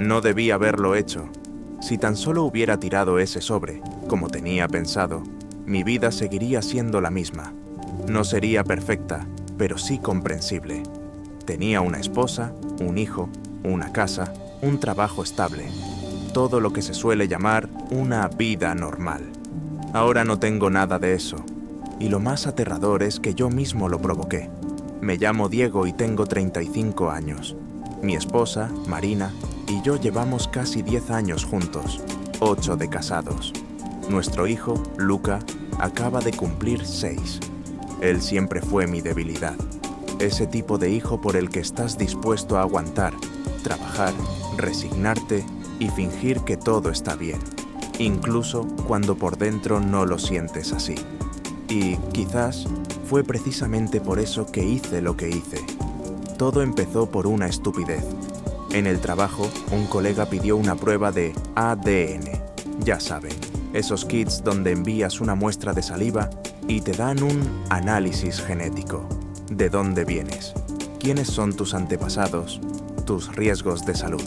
No debí haberlo hecho. Si tan solo hubiera tirado ese sobre, como tenía pensado, mi vida seguiría siendo la misma. No sería perfecta, pero sí comprensible. Tenía una esposa, un hijo, una casa, un trabajo estable. Todo lo que se suele llamar una vida normal. Ahora no tengo nada de eso. Y lo más aterrador es que yo mismo lo provoqué. Me llamo Diego y tengo 35 años. Mi esposa, Marina, y yo llevamos casi 10 años juntos, 8 de casados. Nuestro hijo, Luca, acaba de cumplir 6. Él siempre fue mi debilidad. Ese tipo de hijo por el que estás dispuesto a aguantar, trabajar, resignarte y fingir que todo está bien, incluso cuando por dentro no lo sientes así. Y quizás fue precisamente por eso que hice lo que hice. Todo empezó por una estupidez. En el trabajo, un colega pidió una prueba de ADN. Ya saben, esos kits donde envías una muestra de saliva y te dan un análisis genético. ¿De dónde vienes? ¿Quiénes son tus antepasados? Tus riesgos de salud.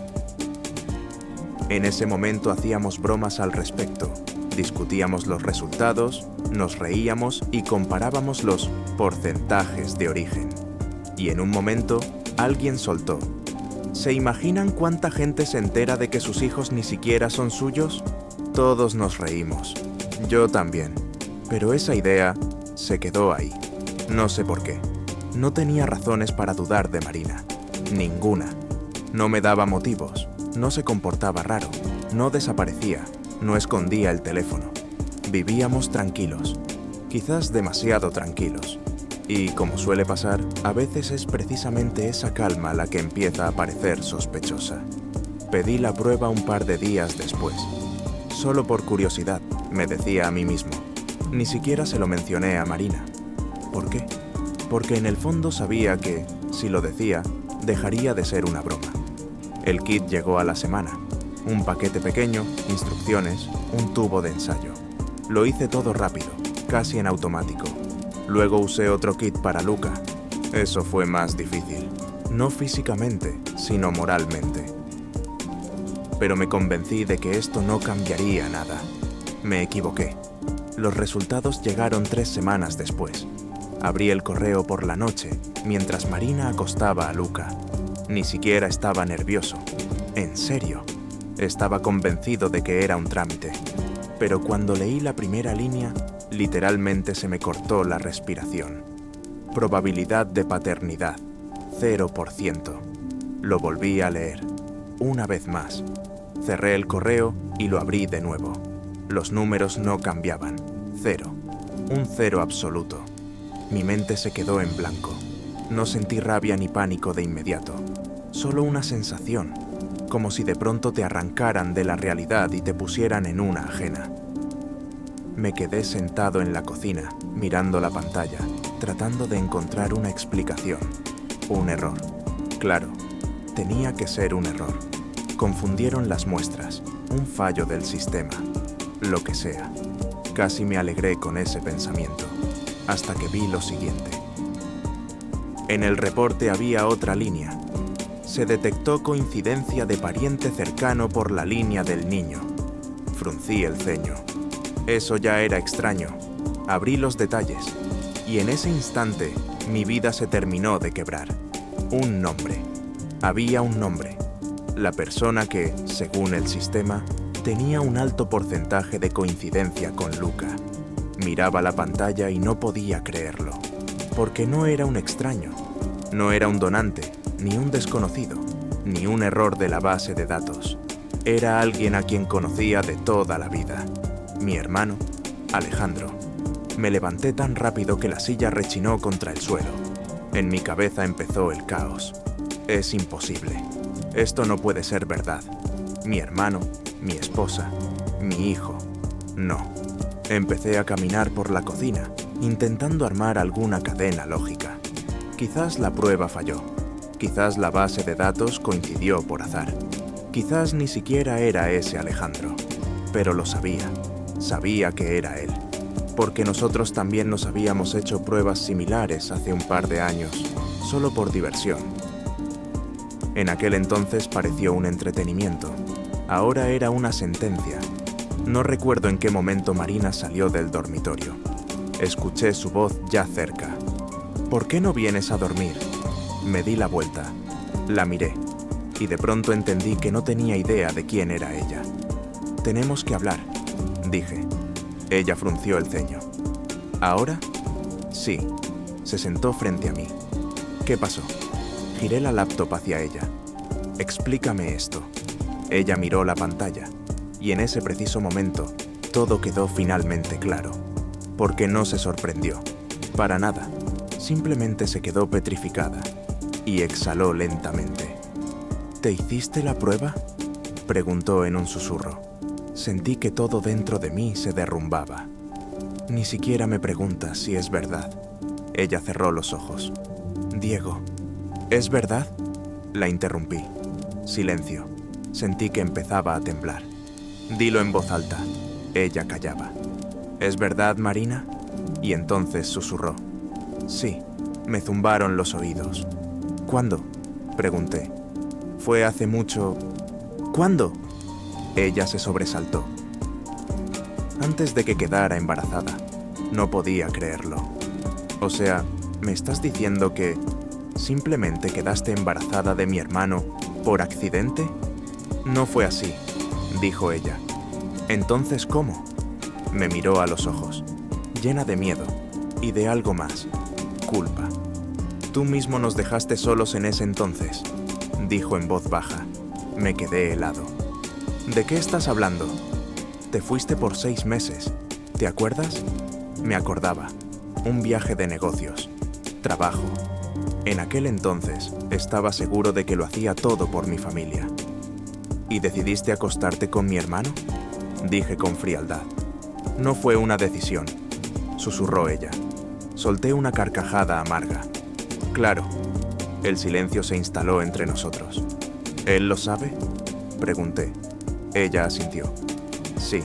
En ese momento hacíamos bromas al respecto. Discutíamos los resultados, nos reíamos y comparábamos los porcentajes de origen. Y en un momento, alguien soltó: ¿se imaginan cuánta gente se entera de que sus hijos ni siquiera son suyos? Todos nos reímos. Yo también. Pero esa idea se quedó ahí. No sé por qué. No tenía razones para dudar de Marina. Ninguna. No me daba motivos. No se comportaba raro. No desaparecía. No escondía el teléfono. Vivíamos tranquilos. Quizás demasiado tranquilos. Y, como suele pasar, a veces es precisamente esa calma la que empieza a parecer sospechosa. Pedí la prueba un par de días después. Solo por curiosidad, me decía a mí mismo. Ni siquiera se lo mencioné a Marina. ¿Por qué? Porque en el fondo sabía que, si lo decía, dejaría de ser una broma. El kit llegó a la semana. Un paquete pequeño, instrucciones, un tubo de ensayo. Lo hice todo rápido, casi en automático. Luego usé otro kit para Luca. Eso fue más difícil. No físicamente, sino moralmente. Pero me convencí de que esto no cambiaría nada. Me equivoqué. Los resultados llegaron 3 semanas después. Abrí el correo por la noche, mientras Marina acostaba a Luca. Ni siquiera estaba nervioso. En serio. Estaba convencido de que era un trámite. Pero cuando leí la primera línea, literalmente se me cortó la respiración. Probabilidad de paternidad, 0%. Lo volví a leer. Una vez más. Cerré el correo y lo abrí de nuevo. Los números no cambiaban. 0. Un 0 absoluto. Mi mente se quedó en blanco. No sentí rabia ni pánico de inmediato. Solo una sensación, como si de pronto te arrancaran de la realidad y te pusieran en una ajena. Me quedé sentado en la cocina, mirando la pantalla, tratando de encontrar una explicación. Un error. Claro, tenía que ser un error. Confundieron las muestras, un fallo del sistema. Lo que sea. Casi me alegré con ese pensamiento, hasta que vi lo siguiente. En el reporte había otra línea. Se detectó coincidencia de pariente cercano por la línea del niño. Fruncí el ceño. Eso ya era extraño. Abrí los detalles, y en ese instante mi vida se terminó de quebrar. Un nombre. Había un nombre. La persona que, según el sistema, tenía un alto porcentaje de coincidencia con Luca. Miraba la pantalla y no podía creerlo, porque no era un extraño, no era un donante, ni un desconocido, ni un error de la base de datos. Era alguien a quien conocía de toda la vida. Mi hermano, Alejandro. Me levanté tan rápido que la silla rechinó contra el suelo. En mi cabeza empezó el caos. Es imposible. Esto no puede ser verdad. Mi hermano, mi esposa, mi hijo. No. Empecé a caminar por la cocina, intentando armar alguna cadena lógica. Quizás la prueba falló. Quizás la base de datos coincidió por azar. Quizás ni siquiera era ese Alejandro. Pero lo sabía. Sabía que era él. Porque nosotros también nos habíamos hecho pruebas similares hace un par de años, solo por diversión. En aquel entonces pareció un entretenimiento. Ahora era una sentencia. No recuerdo en qué momento Marina salió del dormitorio. Escuché su voz ya cerca. ¿Por qué no vienes a dormir? Me di la vuelta. La miré. Y de pronto entendí que no tenía idea de quién era ella. Tenemos que hablar, dije. Ella frunció el ceño. ¿Ahora? Sí. Se sentó frente a mí. ¿Qué pasó? Giré la laptop hacia ella. Explícame esto. Ella miró la pantalla, y en ese preciso momento, todo quedó finalmente claro. Porque no se sorprendió. Para nada. Simplemente se quedó petrificada, y exhaló lentamente. ¿Te hiciste la prueba?, preguntó en un susurro. Sentí que todo dentro de mí se derrumbaba. Ni siquiera me preguntas si es verdad. Ella cerró los ojos. Diego, ¿es verdad? La interrumpí. Silencio. Sentí que empezaba a temblar. Dilo en voz alta. Ella callaba. ¿Es verdad, Marina? Y entonces susurró. Sí, me zumbaron los oídos. ¿Cuándo?, pregunté. Fue hace mucho... ¿Cuándo? Ella se sobresaltó. Antes de que quedara embarazada. No podía creerlo. O sea, ¿me estás diciendo que simplemente quedaste embarazada de mi hermano por accidente? No fue así, dijo ella. Entonces, ¿cómo? Me miró a los ojos, llena de miedo y de algo más, culpa. Tú mismo nos dejaste solos en ese entonces, dijo en voz baja. Me quedé helado. ¿De qué estás hablando? Te fuiste por 6 meses, ¿te acuerdas? Me acordaba. Un viaje de negocios, trabajo. En aquel entonces estaba seguro de que lo hacía todo por mi familia. ¿Y decidiste acostarte con mi hermano?, dije con frialdad. No fue una decisión, susurró ella. Solté una carcajada amarga. Claro. El silencio se instaló entre nosotros. ¿Él lo sabe?, pregunté. Ella asintió. Sí.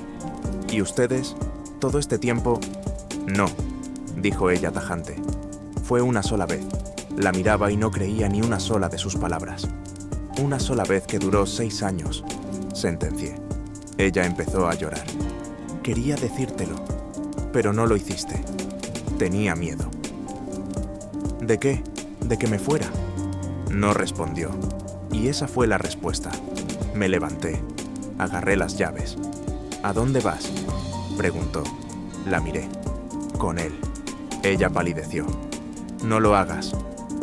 ¿Y ustedes? ¿Todo este tiempo? No, dijo ella tajante. Fue una sola vez. La miraba y no creía ni una sola de sus palabras. Una sola vez que duró 6 años, sentencié. Ella empezó a llorar. Quería decírtelo, pero no lo hiciste. Tenía miedo. ¿De qué? ¿De que me fuera? No respondió. Y esa fue la respuesta. Me levanté. Agarré las llaves. ¿A dónde vas?, preguntó. La miré. Con él. Ella palideció. No lo hagas.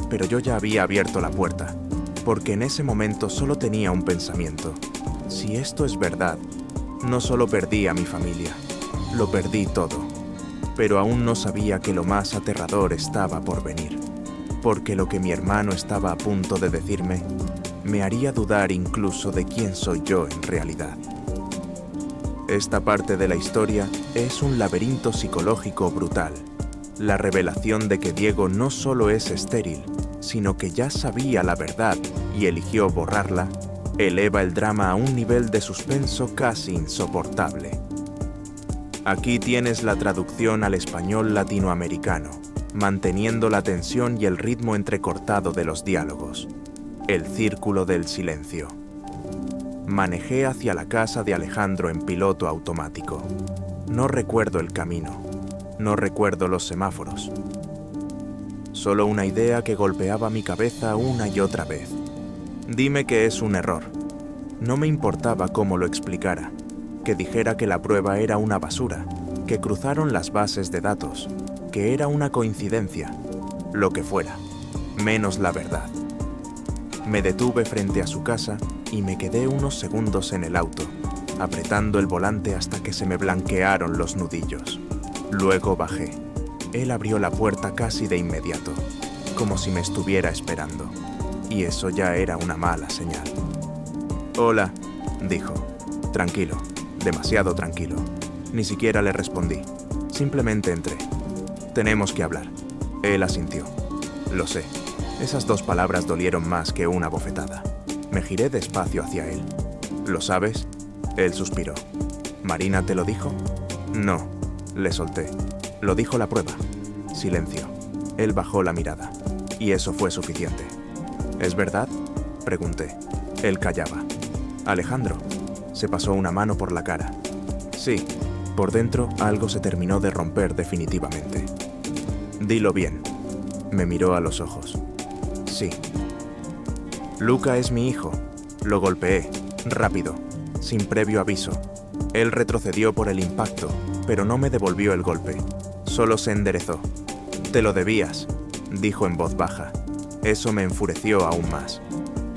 Pero yo ya había abierto la puerta, porque en ese momento solo tenía un pensamiento. Si esto es verdad, no solo perdí a mi familia, lo perdí todo. Pero aún no sabía que lo más aterrador estaba por venir, porque lo que mi hermano estaba a punto de decirme me haría dudar incluso de quién soy yo en realidad. Esta parte de la historia es un laberinto psicológico brutal. La revelación de que Diego no solo es estéril, sino que ya sabía la verdad y eligió borrarla, eleva el drama a un nivel de suspenso casi insoportable. Aquí tienes la traducción al español latinoamericano, manteniendo la tensión y el ritmo entrecortado de los diálogos. El círculo del silencio. Manejé hacia la casa de Alejandro en piloto automático. No recuerdo el camino. No recuerdo los semáforos. Solo una idea que golpeaba mi cabeza una y otra vez. Dime que es un error. No me importaba cómo lo explicara, que dijera que la prueba era una basura, que cruzaron las bases de datos, que era una coincidencia, lo que fuera, menos la verdad. Me detuve frente a su casa y me quedé unos segundos en el auto, apretando el volante hasta que se me blanquearon los nudillos. Luego bajé. Él abrió la puerta casi de inmediato, como si me estuviera esperando, y eso ya era una mala señal. «Hola», dijo. Tranquilo, demasiado tranquilo. Ni siquiera le respondí. Simplemente entré. «Tenemos que hablar». Él asintió. Lo sé. Esas 2 palabras dolieron más que una bofetada. Me giré despacio hacia él. «¿Lo sabes?». Él suspiró. «¿Marina te lo dijo?». «No», le solté. «Lo dijo la prueba». Silencio. Él bajó la mirada. Y eso fue suficiente. «¿Es verdad?». Pregunté. Él callaba. Alejandro. Se pasó una mano por la cara. Sí, por dentro algo se terminó de romper definitivamente. Dilo bien. Me miró a los ojos. Sí. Luca es mi hijo. Lo golpeé, rápido, sin previo aviso. Él retrocedió por el impacto, pero no me devolvió el golpe. Solo se enderezó. Te lo debías, dijo en voz baja. Eso me enfureció aún más.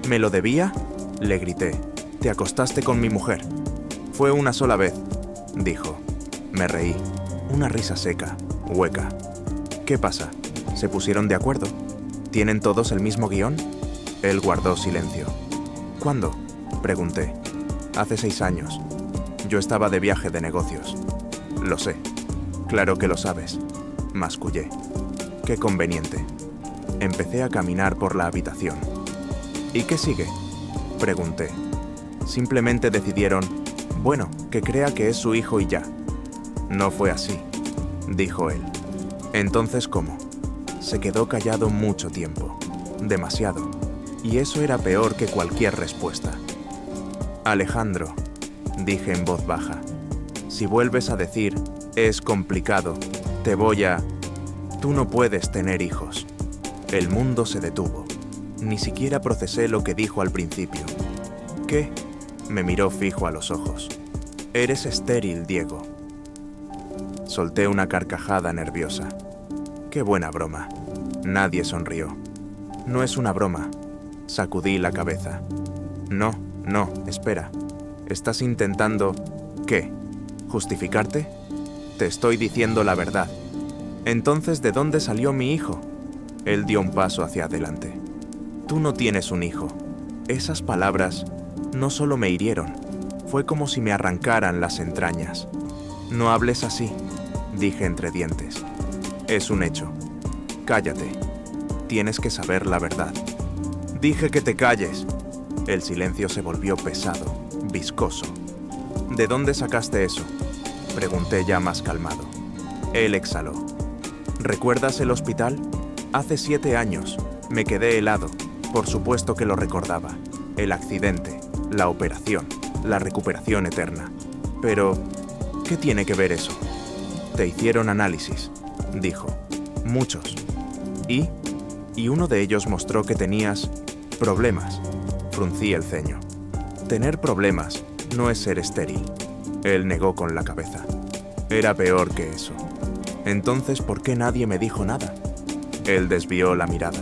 ¿Me lo debía? Le grité. Te acostaste con mi mujer. Fue una sola vez, dijo. Me reí. Una risa seca, hueca. ¿Qué pasa? ¿Se pusieron de acuerdo? ¿Tienen todos el mismo guión? Él guardó silencio. ¿Cuándo? Pregunté. Hace 6 años. Yo estaba de viaje de negocios. Lo sé. Claro que lo sabes. Mascullé. Qué conveniente. Empecé a caminar por la habitación. ¿Y qué sigue? Pregunté. Simplemente decidieron, bueno, que crea que es su hijo y ya. No fue así, dijo él. Entonces, ¿cómo? Se quedó callado mucho tiempo. Demasiado. Y eso era peor que cualquier respuesta. Alejandro, dije en voz baja, si vuelves a decir, es complicado, te voy a... Tú no puedes tener hijos. El mundo se detuvo. Ni siquiera procesé lo que dijo al principio. ¿Qué? Me miró fijo a los ojos. Eres estéril, Diego. Solté una carcajada nerviosa. Qué buena broma. Nadie sonrió. No es una broma. Sacudí la cabeza. No, espera. ¿Estás intentando... qué? ¿Justificarte? Te estoy diciendo la verdad. Entonces, ¿de dónde salió mi hijo? Él dio un paso hacia adelante. Tú no tienes un hijo. Esas palabras no solo me hirieron, fue como si me arrancaran las entrañas. No hables así, dije entre dientes. Es un hecho. Cállate. Tienes que saber la verdad. Dije que te calles. El silencio se volvió pesado, viscoso. ¿De dónde sacaste eso? Pregunté ya más calmado. Él exhaló. ¿Recuerdas el hospital? Hace 7 años. Me quedé helado. Por supuesto que lo recordaba. El accidente, la operación, la recuperación eterna. Pero, ¿qué tiene que ver eso? Te hicieron análisis, dijo. Muchos. Y uno de ellos mostró que tenías problemas. Fruncí el ceño. Tener problemas no es ser estéril. Él negó con la cabeza. Era peor que eso. Entonces, ¿por qué nadie me dijo nada? Él desvió la mirada.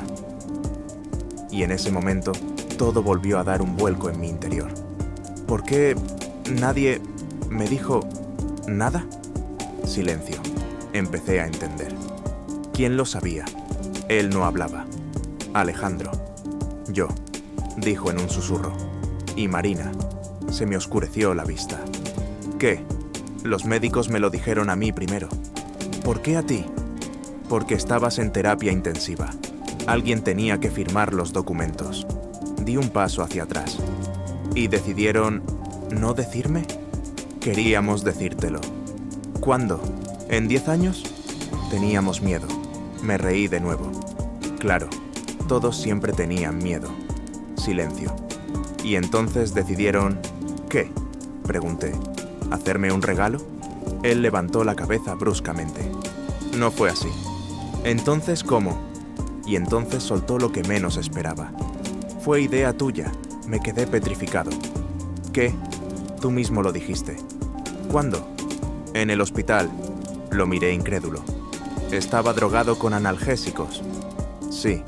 Y en ese momento, todo volvió a dar un vuelco en mi interior. ¿Por qué nadie me dijo nada? Silencio. Empecé a entender. ¿Quién lo sabía? Él no hablaba. Alejandro. Yo, dijo en un susurro. Y Marina. Se me oscureció la vista. ¿Qué? Los médicos me lo dijeron a mí primero. ¿Por qué a ti? Porque estabas en terapia intensiva. Alguien tenía que firmar los documentos. Di un paso hacia atrás. ¿Y decidieron no decirme? Queríamos decírtelo. ¿Cuándo? ¿En 10 años? Teníamos miedo. Me reí de nuevo. Claro, todos siempre tenían miedo. Silencio. ¿Y entonces decidieron qué? Pregunté. ¿Hacerme un regalo? Él levantó la cabeza bruscamente. No fue así. ¿Entonces cómo? Y entonces soltó lo que menos esperaba. Fue idea tuya. Me quedé petrificado. ¿Qué? Tú mismo lo dijiste. ¿Cuándo? En el hospital. Lo miré incrédulo. Estaba drogado con analgésicos. Sí.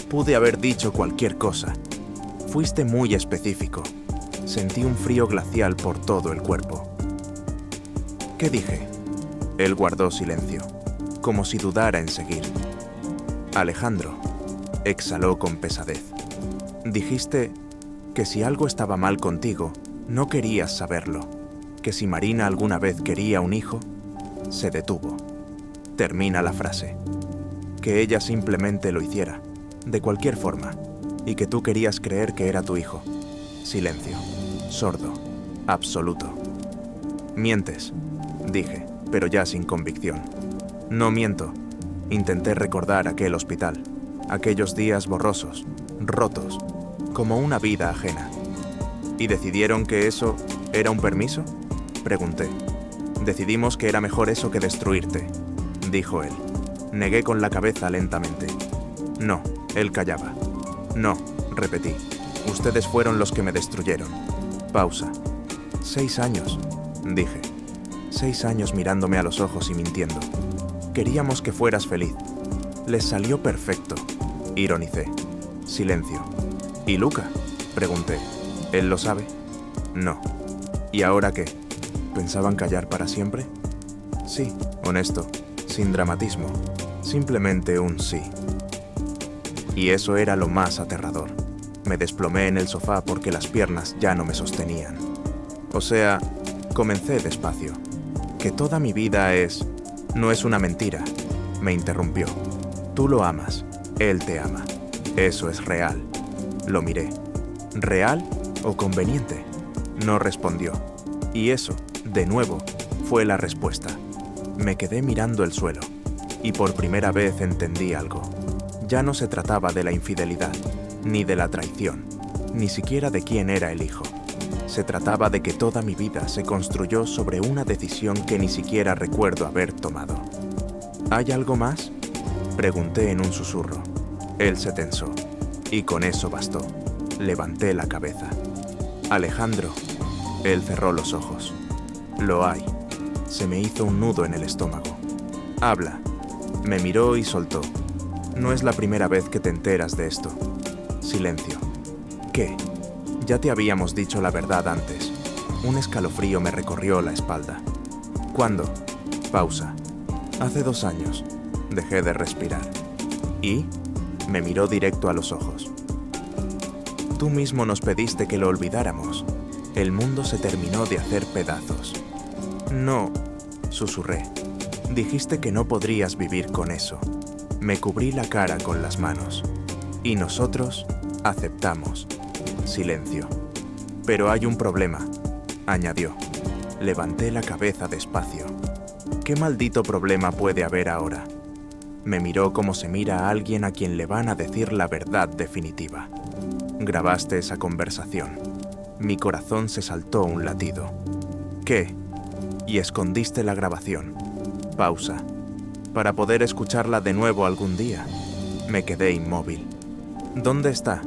Pude haber dicho cualquier cosa. Fuiste muy específico. Sentí un frío glacial por todo el cuerpo. ¿Qué dije? Él guardó silencio, como si dudara en seguir. Alejandro, exhaló con pesadez. Dijiste que si algo estaba mal contigo, no querías saberlo. Que si Marina alguna vez quería un hijo, se detuvo. Termina la frase. Que ella simplemente lo hiciera, de cualquier forma, y que tú querías creer que era tu hijo. Silencio, sordo, absoluto. Mientes, dije, pero ya sin convicción. No miento. Intenté recordar aquel hospital, aquellos días borrosos, rotos. como una vida ajena. ¿Y decidieron que eso era un permiso? Pregunté. Decidimos que era mejor eso que destruirte, dijo él. Negué con la cabeza lentamente. No, él callaba. No, repetí. Ustedes fueron los que me destruyeron. Pausa. 6 años, dije. 6 años mirándome a los ojos y mintiendo. Queríamos que fueras feliz. Les salió perfecto, ironicé. Silencio. ¿Y Luca? Pregunté. ¿Él lo sabe? No. ¿Y ahora qué? ¿Pensaban callar para siempre? Sí, honesto, sin dramatismo. Simplemente un sí. Y eso era lo más aterrador. Me desplomé en el sofá porque las piernas ya no me sostenían. O sea, comencé despacio. Que toda mi vida no es una mentira, me interrumpió. Tú lo amas, él te ama. Eso es real. Lo miré. ¿Real o conveniente? No respondió. Y eso, de nuevo, fue la respuesta. Me quedé mirando el suelo, y por primera vez entendí algo. Ya no se trataba de la infidelidad, ni de la traición, ni siquiera de quién era el hijo. Se trataba de que toda mi vida se construyó sobre una decisión que ni siquiera recuerdo haber tomado. ¿Hay algo más?, pregunté en un susurro. Él se tensó, y con eso bastó. Levanté la cabeza. Alejandro. Él cerró los ojos. Lo hay. Se me hizo un nudo en el estómago. Habla. Me miró y soltó. No es la primera vez que te enteras de esto. Silencio. ¿Qué? Ya te habíamos dicho la verdad antes. Un escalofrío me recorrió la espalda. ¿Cuándo? Pausa. Hace 2 años. Dejé de respirar. ¿Y? Me miró directo a los ojos. Tú mismo nos pediste que lo olvidáramos. El mundo se terminó de hacer pedazos. No, susurré. Dijiste que no podrías vivir con eso. Me cubrí la cara con las manos. Y nosotros aceptamos. Silencio. Pero hay un problema, añadió. Levanté la cabeza despacio. ¿Qué maldito problema puede haber ahora? Me miró como se mira a alguien a quien le van a decir la verdad definitiva. Grabaste esa conversación. Mi corazón se saltó un latido. ¿Qué? Y escondiste la grabación. Pausa. Para poder escucharla de nuevo algún día. Me quedé inmóvil. ¿Dónde está?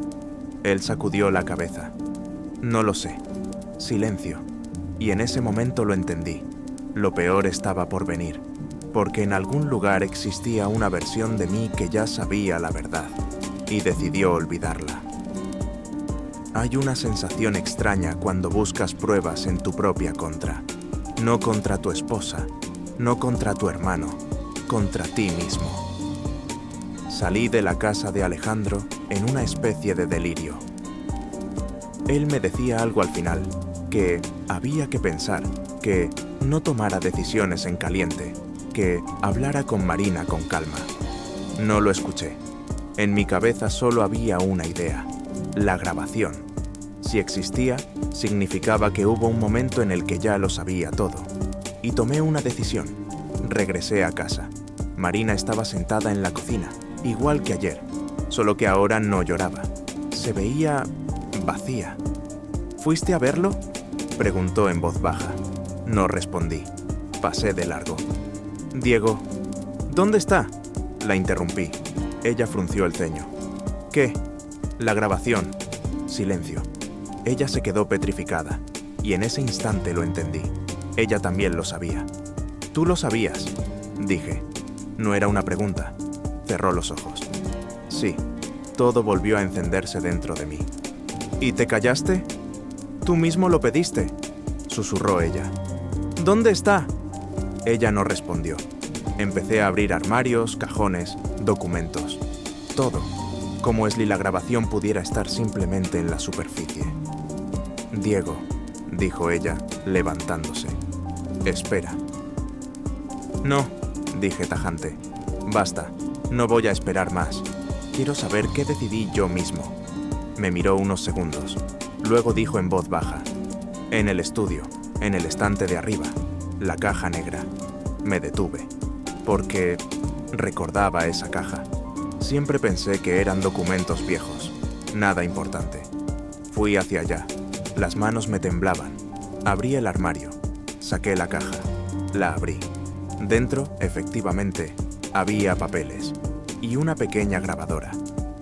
Él sacudió la cabeza. No lo sé. Silencio. Y en ese momento lo entendí. Lo peor estaba por venir, porque en algún lugar existía una versión de mí que ya sabía la verdad, y decidió olvidarla. Hay una sensación extraña cuando buscas pruebas en tu propia contra. No contra tu esposa, no contra tu hermano, contra ti mismo. Salí de la casa de Alejandro en una especie de delirio. Él me decía algo al final, que había que pensar, que no tomara decisiones en caliente, que hablara con Marina con calma. No lo escuché. En mi cabeza solo había una idea, la grabación. Si existía, significaba que hubo un momento en el que ya lo sabía todo. Y tomé una decisión. Regresé a casa. Marina estaba sentada en la cocina, igual que ayer, solo que ahora no lloraba. Se veía vacía. ¿Fuiste a verlo?, preguntó en voz baja. No respondí. Pasé de largo. Diego, ¿dónde está?, la interrumpí. Ella frunció el ceño. ¿Qué? La grabación. Silencio. Ella se quedó petrificada, y en ese instante lo entendí. Ella también lo sabía. Tú lo sabías, dije. No era una pregunta. Cerró los ojos. Sí, todo volvió a encenderse dentro de mí. ¿Y te callaste? Tú mismo lo pediste, susurró ella. ¿Dónde está? Ella no respondió. Empecé a abrir armarios, cajones, documentos. Todo, como si la grabación pudiera estar simplemente en la superficie. Diego, dijo ella, levantándose. Espera. No, dije tajante. Basta, no voy a esperar más. Quiero saber qué decidí yo mismo. Me miró unos segundos. Luego dijo en voz baja. En el estudio, en el estante de arriba, la caja negra. Me detuve, porque recordaba esa caja. Siempre pensé que eran documentos viejos, nada importante. Fui hacia allá. Las manos me temblaban. Abrí el armario. Saqué la caja. La abrí. Dentro, efectivamente, había papeles y una pequeña grabadora.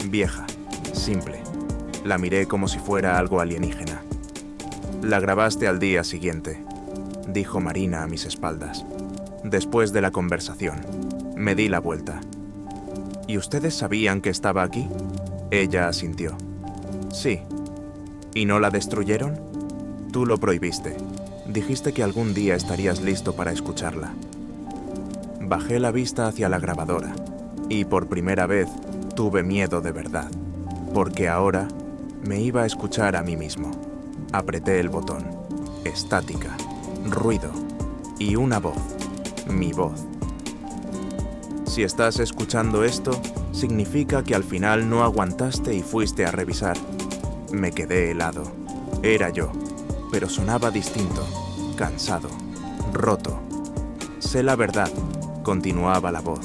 Vieja, simple. La miré como si fuera algo alienígena. La grabaste al día siguiente, dijo Marina a mis espaldas. Después de la conversación, me di la vuelta. ¿Y ustedes sabían que estaba aquí? Ella asintió. Sí. ¿Y no la destruyeron? Tú lo prohibiste. Dijiste que algún día estarías listo para escucharla. Bajé la vista hacia la grabadora y por primera vez tuve miedo de verdad, porque ahora me iba a escuchar a mí mismo. Apreté el botón. Estática, ruido y una voz. Mi voz. Si estás escuchando esto, significa que al final no aguantaste y fuiste a revisar. Me quedé helado. Era yo, pero sonaba distinto, cansado, roto. Sé la verdad, continuaba la voz.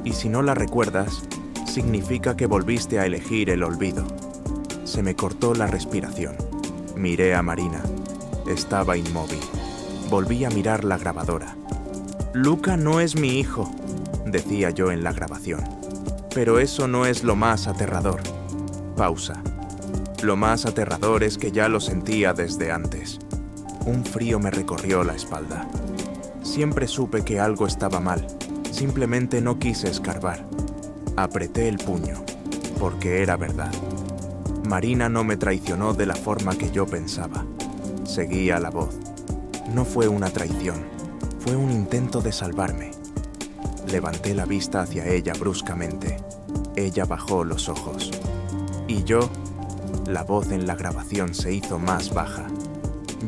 Y si no la recuerdas, significa que volviste a elegir el olvido. Se me cortó la respiración. Miré a Marina. Estaba inmóvil. Volví a mirar la grabadora. Luca no es mi hijo, decía yo en la grabación. Pero eso no es lo más aterrador. Pausa. Lo más aterrador es que ya lo sentía desde antes. Un frío me recorrió la espalda. Siempre supe que algo estaba mal. Simplemente no quise escarbar. Apreté el puño, porque era verdad. Marina no me traicionó de la forma que yo pensaba. Seguía la voz. No fue una traición, fue un intento de salvarme. Levanté la vista hacia ella bruscamente. Ella bajó los ojos. Y yo, la voz en la grabación se hizo más baja.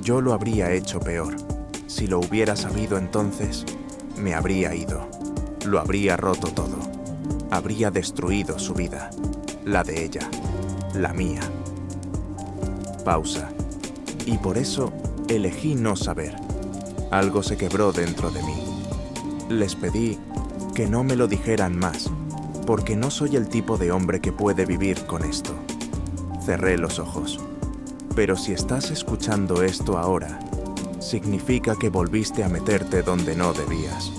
Yo lo habría hecho peor. Si lo hubiera sabido entonces, me habría ido. Lo habría roto todo. Habría destruido su vida. La de ella. La mía. Pausa. Y por eso elegí no saber. Algo se quebró dentro de mí. Les pedí que no me lo dijeran más, porque no soy el tipo de hombre que puede vivir con esto. Cerré los ojos. Pero si estás escuchando esto ahora, significa que volviste a meterte donde no debías.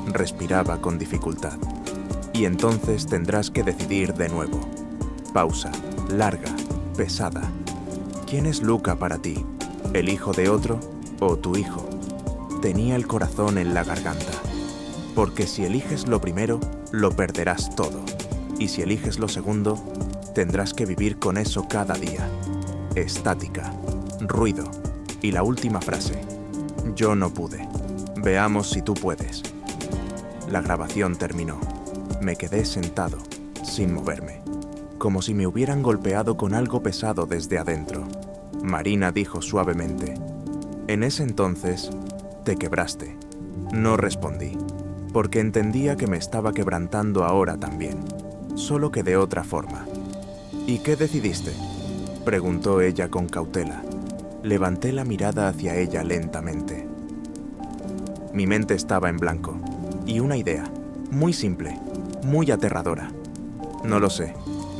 Respiraba con dificultad. Y entonces tendrás que decidir de nuevo. Pausa, larga, pesada. ¿Quién es Luca para ti? ¿El hijo de otro o tu hijo? Tenía el corazón en la garganta. Porque si eliges lo primero, lo perderás todo. Y si eliges lo segundo, tendrás que vivir con eso cada día. Estática, ruido y la última frase. Yo no pude. Veamos si tú puedes. La grabación terminó. Me quedé sentado, sin moverme, como si me hubieran golpeado con algo pesado desde adentro. Marina dijo suavemente: en ese entonces, te quebraste. No respondí, porque entendía que me estaba quebrantando ahora también, solo que de otra forma. ¿Y qué decidiste?, preguntó ella con cautela. Levanté la mirada hacia ella lentamente. Mi mente estaba en blanco, y una idea, muy simple, muy aterradora. No lo sé,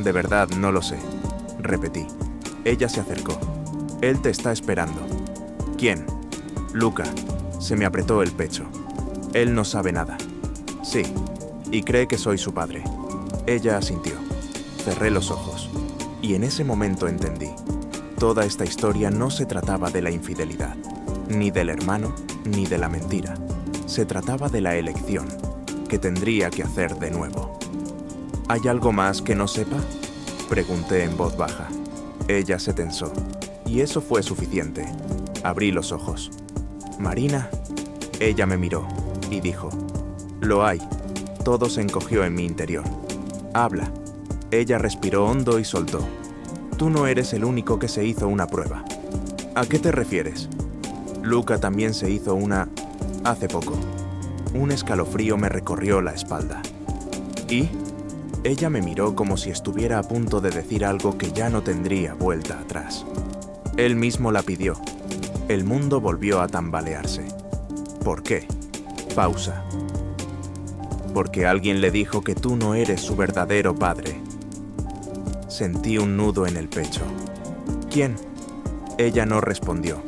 de verdad no lo sé, repetí. Ella se acercó. Él te está esperando. ¿Quién? Luca. Se me apretó el pecho. Él no sabe nada. Sí, y cree que soy su padre. Ella asintió. Cerré los ojos. Y en ese momento entendí. Toda esta historia no se trataba de la infidelidad, ni del hermano, ni de la mentira. Se trataba de la elección, que tendría que hacer de nuevo. ¿Hay algo más que no sepa?, pregunté en voz baja. Ella se tensó, y eso fue suficiente. Abrí los ojos. Marina. Ella me miró, y dijo: lo hay. Todo se encogió en mi interior. Habla. Ella respiró hondo y soltó. Tú no eres el único que se hizo una prueba. ¿A qué te refieres? Luca también se hizo una hace poco. Un escalofrío me recorrió la espalda. ¿Y? Ella me miró como si estuviera a punto de decir algo que ya no tendría vuelta atrás. Él mismo la pidió. El mundo volvió a tambalearse. ¿Por qué? Pausa. Porque alguien le dijo que tú no eres su verdadero padre. Sentí un nudo en el pecho. ¿Quién? Ella no respondió.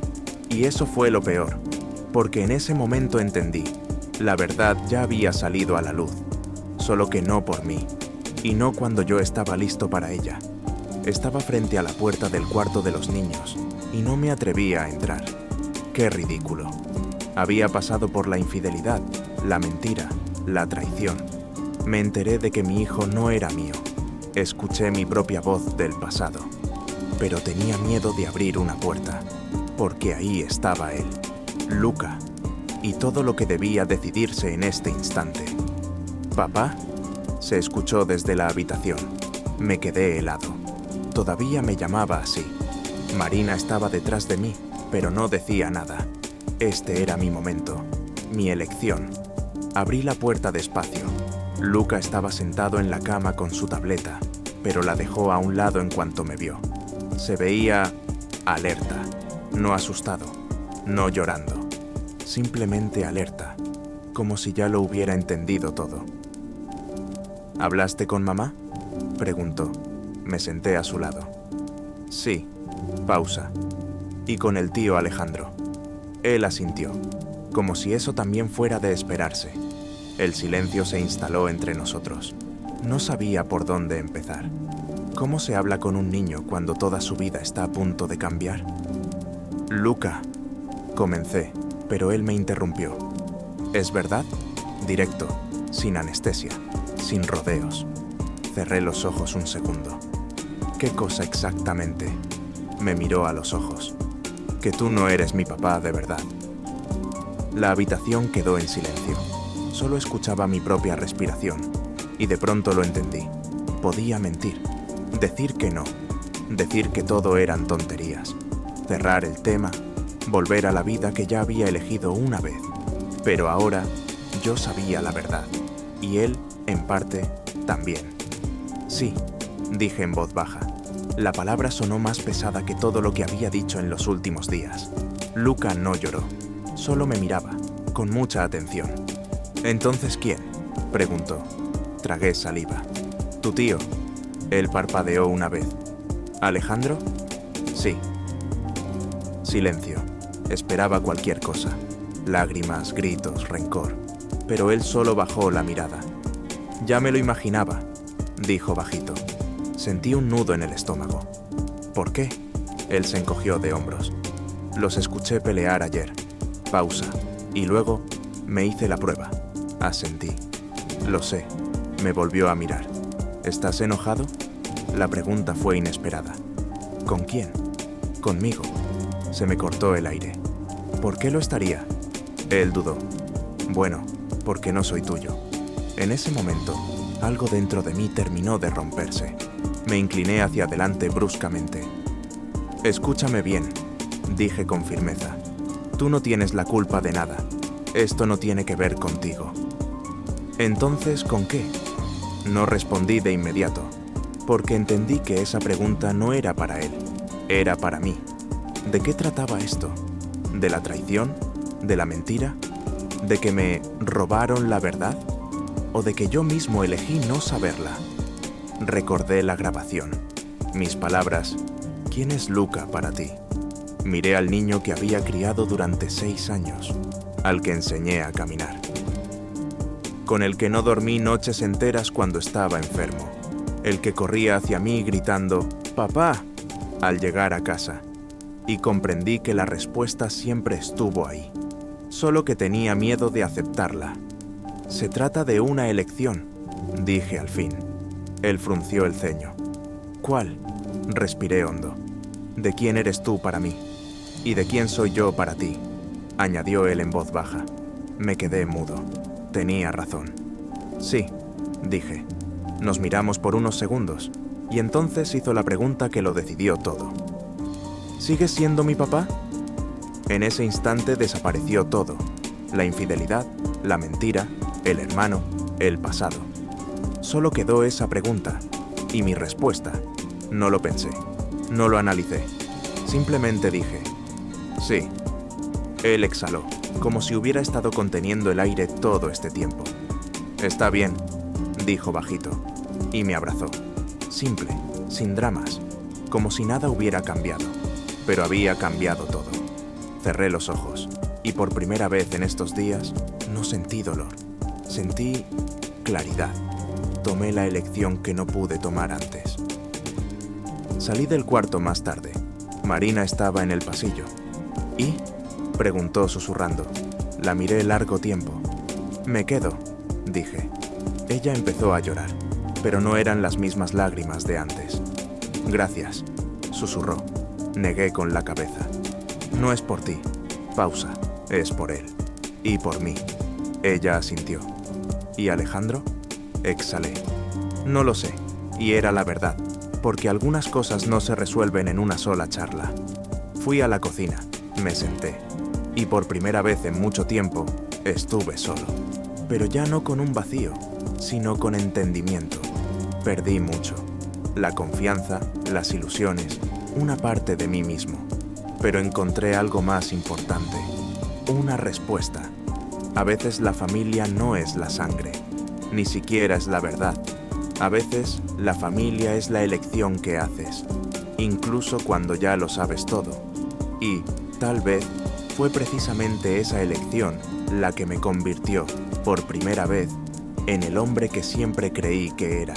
Y eso fue lo peor, porque en ese momento entendí. La verdad ya había salido a la luz, solo que no por mí, y no cuando yo estaba listo para ella. Estaba frente a la puerta del cuarto de los niños, y no me atrevía a entrar. ¡Qué ridículo! Había pasado por la infidelidad, la mentira, la traición. Me enteré de que mi hijo no era mío. Escuché mi propia voz del pasado. Pero tenía miedo de abrir una puerta, porque ahí estaba él, Luca, y todo lo que debía decidirse en este instante. ¿Papá? Se escuchó desde la habitación. Me quedé helado. Todavía me llamaba así. Marina estaba detrás de mí, pero no decía nada. Este era mi momento, mi elección. Abrí la puerta despacio. Luca estaba sentado en la cama con su tableta, pero la dejó a un lado en cuanto me vio. Se veía alerta, no asustado, no llorando. Simplemente alerta, como si ya lo hubiera entendido todo. ¿Hablaste con mamá?, preguntó. Me senté a su lado. Sí. Pausa. Y con el tío Alejandro. Él asintió, como si eso también fuera de esperarse. El silencio se instaló entre nosotros. No sabía por dónde empezar. ¿Cómo se habla con un niño cuando toda su vida está a punto de cambiar? Luca, comencé, pero él me interrumpió. ¿Es verdad? Directo, sin anestesia, sin rodeos. Cerré los ojos un segundo. ¿Qué cosa exactamente? Me miró a los ojos. Que tú no eres mi papá de verdad. La habitación quedó en silencio. Solo escuchaba mi propia respiración. Y de pronto lo entendí. Podía mentir. Decir que no. Decir que todo eran tonterías. Cerrar el tema. Volver a la vida que ya había elegido una vez. Pero ahora yo sabía la verdad. Y él, en parte, también. Sí, dije en voz baja. La palabra sonó más pesada que todo lo que había dicho en los últimos días. Luca no lloró. Solo me miraba, con mucha atención. ¿Entonces quién?, preguntó. Tragué saliva. Tu tío. Él parpadeó una vez. ¿Alejandro? Sí. Silencio. Esperaba cualquier cosa. Lágrimas, gritos, rencor. Pero él solo bajó la mirada. Ya me lo imaginaba, dijo bajito. Sentí un nudo en el estómago. ¿Por qué? Él se encogió de hombros. Los escuché pelear ayer. Pausa. Y luego me hice la prueba. Asentí. Lo sé. Me volvió a mirar. ¿Estás enojado? La pregunta fue inesperada. ¿Con quién? Conmigo. Se me cortó el aire. ¿Por qué lo estaría? Él dudó. Bueno, porque no soy tuyo. En ese momento, algo dentro de mí terminó de romperse. Me incliné hacia adelante bruscamente. Escúchame bien, dije con firmeza. Tú no tienes la culpa de nada. Esto no tiene que ver contigo. ¿Entonces con qué? No respondí de inmediato, porque entendí que esa pregunta no era para él, era para mí. ¿De qué trataba esto? ¿De la traición? ¿De la mentira? ¿De que me robaron la verdad? ¿O de que yo mismo elegí no saberla? Recordé la grabación. Mis palabras. ¿Quién es Luca para ti? Miré al niño que había criado durante 6 años, al que enseñé a caminar, con el que no dormí noches enteras cuando estaba enfermo, el que corría hacia mí gritando «¡Papá!» al llegar a casa, y comprendí que la respuesta siempre estuvo ahí, solo que tenía miedo de aceptarla. Se trata de una elección, dije al fin. Él frunció el ceño. ¿Cuál? Respiré hondo. ¿De quién eres tú para mí? ¿Y de quién soy yo para ti?, añadió él en voz baja. Me quedé mudo. Tenía razón. Sí, dije. Nos miramos por unos segundos, y entonces hizo la pregunta que lo decidió todo. ¿Sigues siendo mi papá? En ese instante desapareció todo. La infidelidad, la mentira, el hermano, el pasado. Solo quedó esa pregunta, y mi respuesta. No lo pensé, no lo analicé. Simplemente dije, sí. Él exhaló, como si hubiera estado conteniendo el aire todo este tiempo. Está bien, dijo bajito, y me abrazó. Simple, sin dramas, como si nada hubiera cambiado. Pero había cambiado todo. Cerré los ojos, y por primera vez en estos días no sentí dolor. Sentí claridad. Tomé la elección que no pude tomar antes. Salí del cuarto más tarde. Marina estaba en el pasillo. ¿Y? Preguntó susurrando. La miré largo tiempo. Me quedo, dije. Ella empezó a llorar, pero no eran las mismas lágrimas de antes. Gracias, susurró. Negué con la cabeza. No es por ti. Pausa. Es por él. Y por mí. Ella asintió. ¿Y Alejandro? Exhalé. No lo sé. Y era la verdad, porque algunas cosas no se resuelven en una sola charla. Fui a la cocina, me senté, y por primera vez en mucho tiempo estuve solo. Pero ya no con un vacío, sino con entendimiento. Perdí mucho. La confianza, las ilusiones, una parte de mí mismo. Pero encontré algo más importante. Una respuesta. A veces la familia no es la sangre, ni siquiera es la verdad. A veces la familia es la elección que haces, incluso cuando ya lo sabes todo. Y, tal vez, fue precisamente esa elección la que me convirtió, por primera vez, en el hombre que siempre creí que era.